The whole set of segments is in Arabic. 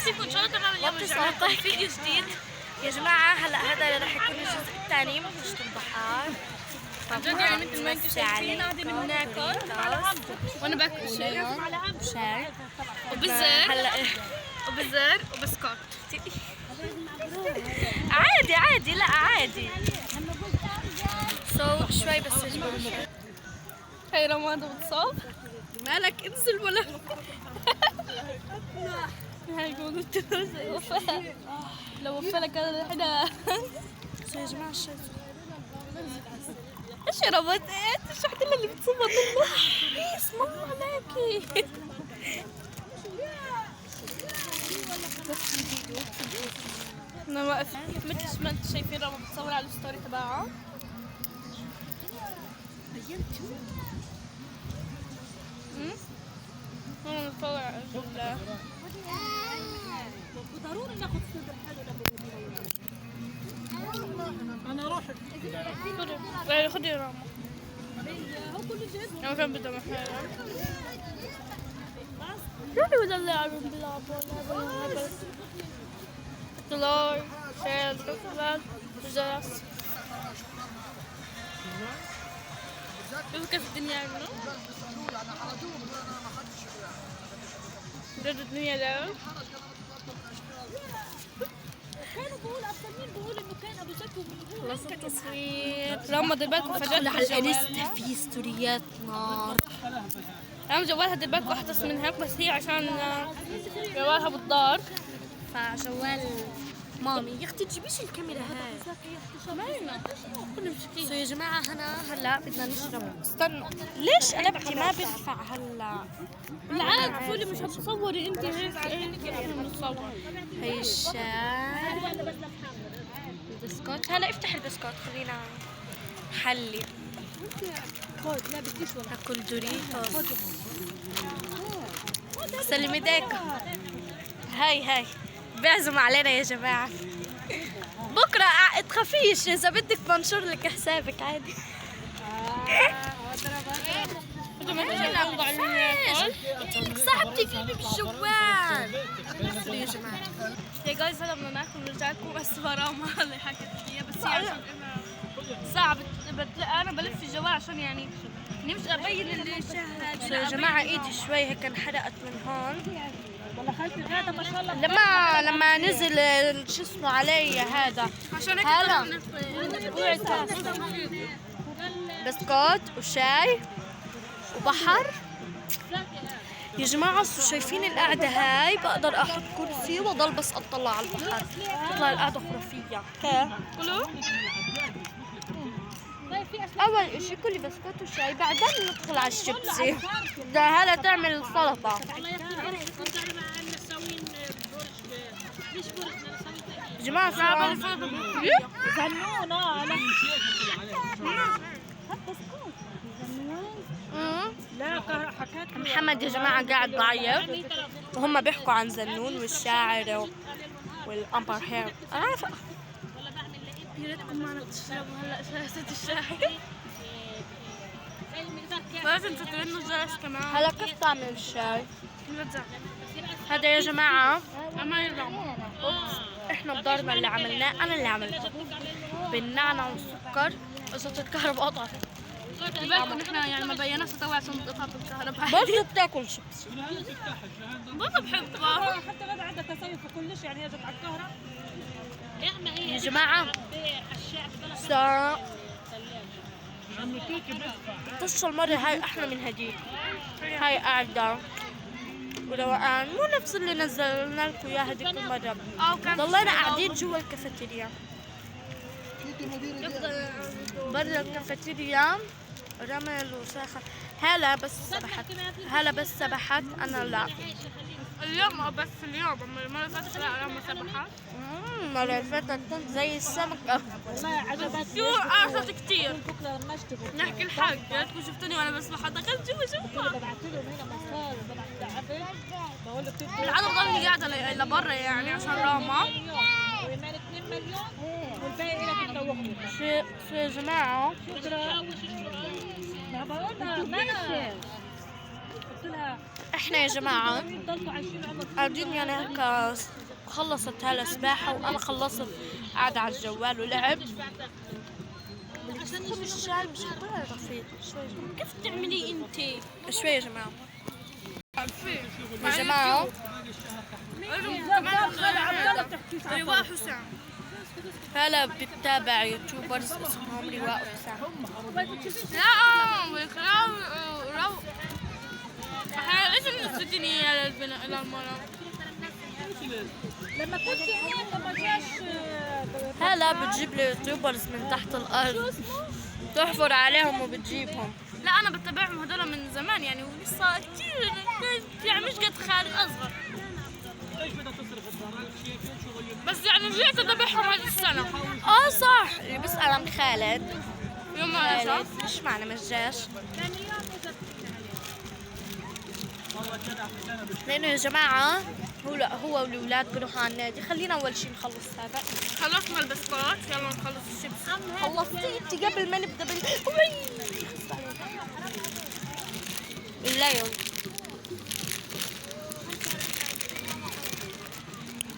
فيكم ان شاء الله تمام اليوم رجعنا فيديو جديد يا جماعة. هلا هذا رح يكون الجزء الثاني من قشة البحر. عن جد يعني مثل ما انتم شايفين قاعدين بناكل وانا باكل شاي وبزر وبسكوت. عادي لا عادي. شوي بس يا جماعة. هي رمضان بتصاب مالك انزل ولا هاي قولوا وفاء لو وفاء لك هذا الحدا. يا جماعة الشاي ايش ربط ايش رحت اللي بتصوت منه اسم الله عليكي. انا واقف مثل ما انتم شايفين ربط بتصور على الستوري تبعها. هون بتصور على ضروري ناخذ صدر حلو. انا روحك خذي يا راما. هو كله جاهز. انا كان بدي محاله روحي ودلعهم باللعبة دولار شيل كفلات جرس. شوفوا كيف الدنيا عندنا جد الدنيا لا. كانوا بقول اصلا مين بقول انه كان ابو زكي خلص التصوير. لما دير بالكم فجأة على الانستا في ستوريات نار. انا جوالها دير بالكم احدث من هيك بس هي عشان جوالها بالدار فجوال مامي. يا اختي تجيبيش الكاميرا هاي. يا جماعة هلا بدنا نشرب. استنوا ليش قلبتي ما بينفع هلا؟ بالعكس قولي مش هتصوري انت هيك احنا بنتصور. هي الشاي البسكوت. هلا افتح البسكوت خلينا نحلي. لا بديش والله. ناكل دوريتوس. سلمي ايديك. هاي بيعزم علينا يا جماعة. بكرة تخافيش إذا بدك بنشر لك حسابك عادي. صاحبتي فيني بالجوال. يا جماعة يا جايز هلا بدنا ناكل ونرجع لكم بس راما اللي حكت فيها بس هي عشان ساعة انا بلف الجوال عشان يعني نمشي ابين اللي شاهد. يا جماعة ايدي شوي هيك انحرقت من هون. والله خالتي غاده ما شاء الله. لما نزل شو اسمه علي هذا عشان هيك هلا بسكوت وشاي وبحر. يا جماعة شايفين القعدة هاي؟ بقدر احط كرسي واضل بس اطلع على البحر. تطلع القعدة خرافية. كيف؟ كلوا اول اشي كلي بسكوت وشاي بعدين ندخل على الشيبسي. ده هلا تعمل السلطة. يا جماعة زنونة لا حكيت محمد يا جماعة قاعد بعيط وهم بيحكوا عن زنون والشاعر والأمبر هير. أنا عارفة. يا ريتكم معنا تشربوا هلا شاشة الشاي. لازم تترنوا الجرس كمان. هلا كيف تعمل الشاي؟ نرجع هذا يا جماعة اما يرجعوا احنا بدارنا اللي عملناه. أنا اللي عملته بالنعناع والسكر. قصة الكهرباء قطعت. بالكم نحن يعني ما بيناش تطوع عشان قطعة الكهرباء. برضه بتاكل شيبسي. برضه بحبها. حتى غدا عندها تسوي في كل شيء يعني هي جت على الكهرباء. يا جماعة قصة المرة هاي أحلى من هديك. هاي قاعدة وروقان مو نفس اللي نزلنا لكم إياه هديك المرة. ضلينا قاعدين جوا الكافيتيريا. برا الكافيتيريا رمل وساخة. هلا بس سبحت أنا لا. اليوم بس اليوم اما المرة اللي فاتت لا ما سبحت. المرة اللي فاتت كنت زي السمكة. والله عجبتني. شو قرصت كتير. بكره لما اشتغل نحكي الحق جاتكم شفتوني وانا بسبح دخلت جوا ببعث لهم هنا مسار وببعث لعبد بقول له بتبقى العدد ضلني قاعدة لبرا يعني عشان راما. ويمان 2 مليون والباقي لك انت واختك. شو يا جماعة؟ شكرا. ما بقولها ما قلت لها احنا يا جماعة ضلوا عايشين عمر قاعدين يعني هيك، خلصت هلا سباحة وأنا خلصت قاعدة على الجوال ولعب. خذ الشاي مش حطها رفيق شوي. كيف تعملي انت؟ شوي يا جماعة. يا جماعة رواء حسام. هلا بتتابع يوتيوبرز اسمهم رواء وحسام. لا كلام رو. ايش نسيتني يا البناء المرأة؟ لما كنت هناك ما جاش هلا بتجيب لي يوتيوبرز من تحت الأرض، تحفر عليهم وبتجيبهم. لا انا بتابعهم هذول من زمان يعني، ولسه كثير يعني مش قد خالد اصغر. بس يعني رجعت اتابعهم هذه السنة. صح، اللي بيسأل عن خالد. يوم ما خالد مش معنا مش جاش. لأنه يا جماعة هو والولاد بيروحوا على النادي. خلينا أول شي نخلص هذا. خلصنا البسكوت، يلا نخلص الشيبس. خلصتي انت قبل ما نبدا الليل.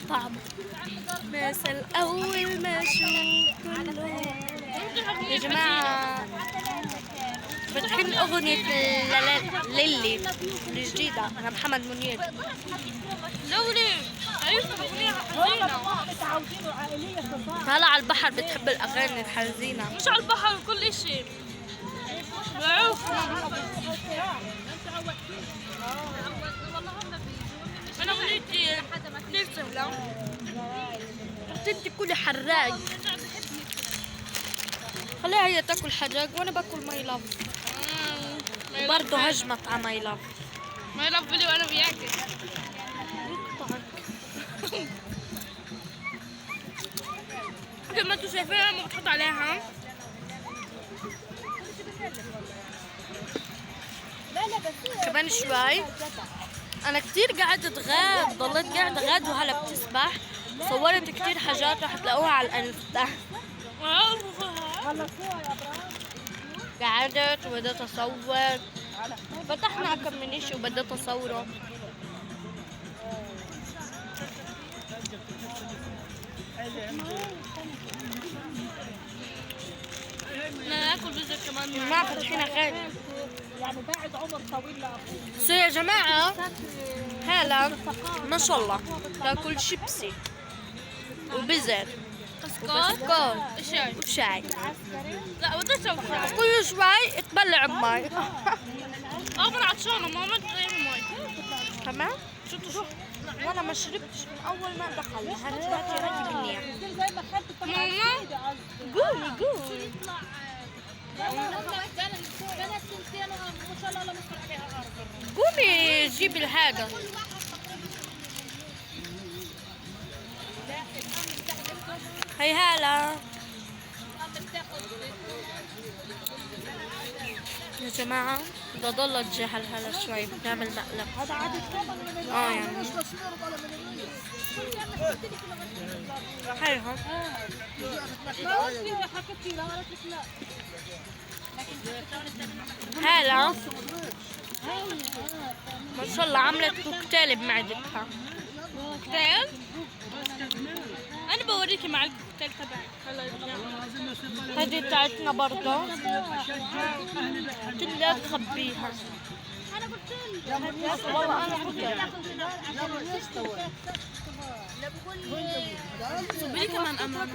طعم مثل اول ما اشوف كله. يا جماعه بتحن اغنيه ليلي الجديده لمحمد منير. دوري عرفت اغنية حزينة. متعودين وعائليه صفاء. هلا على البحر بتحب الاغاني الحزينه. مش على البحر كل اشي. بعرف. انا اغنيتي كثير سهلة. انت كلي حراق. خليها هي تاكل حراق وانا باكل ماي لاف. برضه هجمت على ماي لاف. ما يلفلي وانا وياكي. زي ما انتوا شايفين لما بتحط عليها كمان شوي. انا كتير قعدت غاد، ضليت قاعده غاد وهلا بتسبح. صورت كتير حاجات رح تلاقوها على الانستا. قعدت وبدأت اصور، فتحنا كم من اشي وبدأت اصوره. ناكل جزر كمان. ما فاتحين اغاني يعني بعد عمر طويل لأخوه. سو يا جماعة. هلا ما شاء الله تاكل شيبسي وبزر وبسكوت شاي. وشاي. لا بدي اشرب شاي. كل شوي تبلع بمي. انا عطشانة ما عملت اي مي. تمام. وانا ما شربتش من اول ما دخل. هاتي منيح. زي ما خدت طبعا. ماما قولي قولي. بنات سنتين ما شاء الله لا مسكر عليها أرض. قومي جيبي هذا. هي هلا يا جماعة. بدي اضل اتجاهل هلا شوي بنعمل مقلب. هذا عادي كمان من يعني حلوة. ما قلت حكيت لها قالت لك لا. هلا ما شاء الله عملت كوكتيل بمعدتها. كوكتيل. انا بوريكي مع الكوكتيل تبعي هلا. هذه بتاعتنا برضه. كلها تخبيها. والله انا صبري كمان امانة.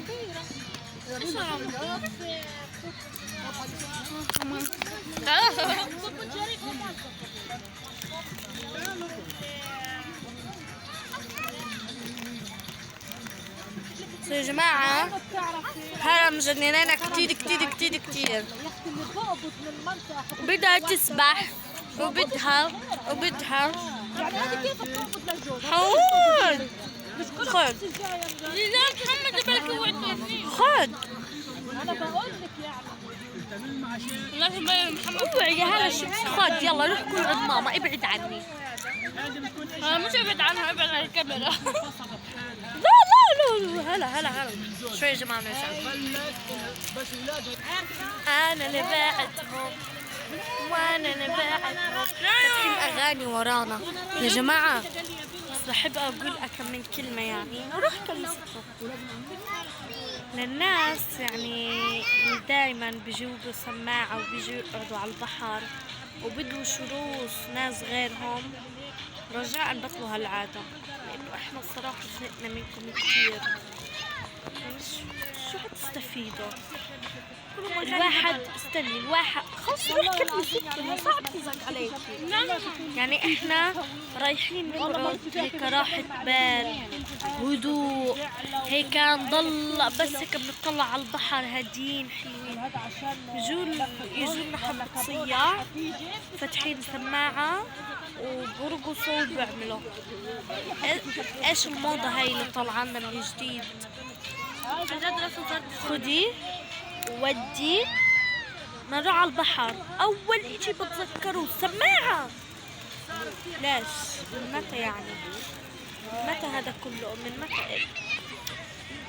يا جماعة هلا مجننانا كتير كتير كتير كتير. اللي ضربت من المنطقة. وبدها تسبح وبدها يعني هذه كيف تربط للجوز؟ حول. خد لا محمد بالك وعدتني. خد. أنا بقول لك يعني. لازم محمد. اوعي يا هلا شو خد يلا روح كل عند ماما. ابعد عني. انا مش ابعد عنها، ابعد عن الكاميرا. لا هلا شوي يا جماعة نرجع. انا اللي بعدهم وانا اللي بعدهم. فاتحين اغاني ورانا يا جماعه. بس بحب اقول كم من كلمه يعني روح كنيستكم للناس يعني اللي دايما بيجيبوا سماعه وبيجوا يقعدوا على البحر وبدوا شروس ناس غيرهم. رجاء بطلوا هالعاده لانه احنا الصراحه زهقنا منكم كثير. شو حتستفيدوا؟ الواحد خلص روح كلمة ستة صعب تزعل عليك. يعني احنا رايحين نقعد هيك راحة بال هدوء هيك نضل بس هيك بنطلع على البحر هادين حلوين. يجولنا حبة صياع فاتحين سماعة وبرقصوا وبيعملوا ايش الموضة هاي اللي طلعنا من جديد. خدي ودي نروح على البحر اول اشي بتذكروا السماعة. ليش؟ من متى يعني؟ متى هذا كله؟ من متى؟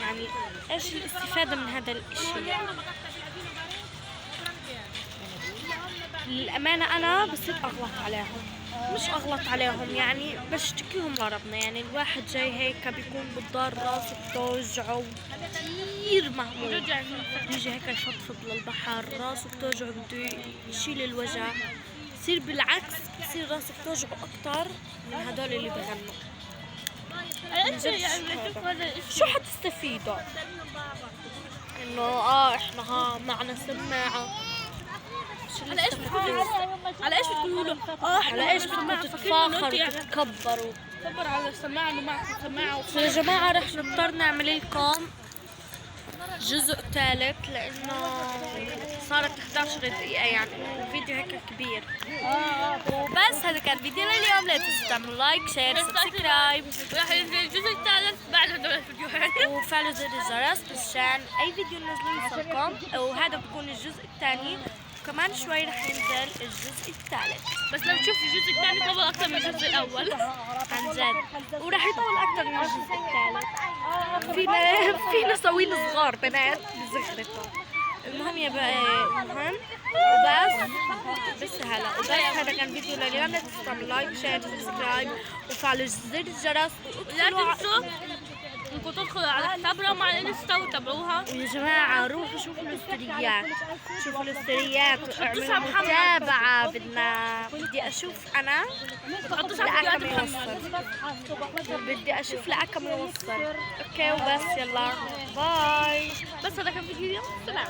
يعني ايش الاستفادة من هذا الاشي؟ للأمانة أنا بصير أغلط عليهم، مش أغلط عليهم يعني بشتكيهم لربنا. يعني الواحد جاي هيك بيكون بالدار راسه بتوجعه كثير مهموم، بيجي هيك يفضفض للبحر راسه بتوجعه بده يشيل الوجع، بصير بالعكس بصير راسه بتوجعه أكتر من هدول اللي بغنوا. شو حتستفيدوا؟ إنه احنا معنا سماعة. على ايش بتقولوا له؟ على ايش بدكم تتفاخروا وتتكبروا؟ كبر على السماعة انه معكم سماعة. يا جماعة رح نضطر نعمل لكم جزء ثالث لانه صارت 11 دقيقة يعني الفيديو هيك كبير. وبس هذا كان فيديو لليوم. لا تنسوا تعملوا لايك شير سبسكرايب. راح ينزل الجزء الثالث بعد هدول الفيديوهات. وفعلوا زر الجرس مشان اي فيديو ننزله يوصلكم. وهذا بكون الجزء الثاني وكمان شوي رح ينزل الجزء الثالث. بس لو تشوف الجزء الثاني طول اكثر من الجزء الاول عن جد وراح يطول اكثر من الجزء الثالث. فينا سوين صغار بنات بزغرتهم. المهم يا بقى المهم وبس هلا وبس هذا كان فيديو لليوم. لا تنسوا تعملوا لايك شير سبسكرايب وفعلوا زر الجرس. لا تنسوا انكم تدخلوا على حسابنا على الانستا وتابعوها. يا جماعة روحوا شوفوا الاستوريات واعملوا متابعة. بدي اشوف انا لأكم يوصل. بدي اشوف لأكم يوصل. اوكي وبس يلا باي. بس هذا كان فيديو اليوم. سلام.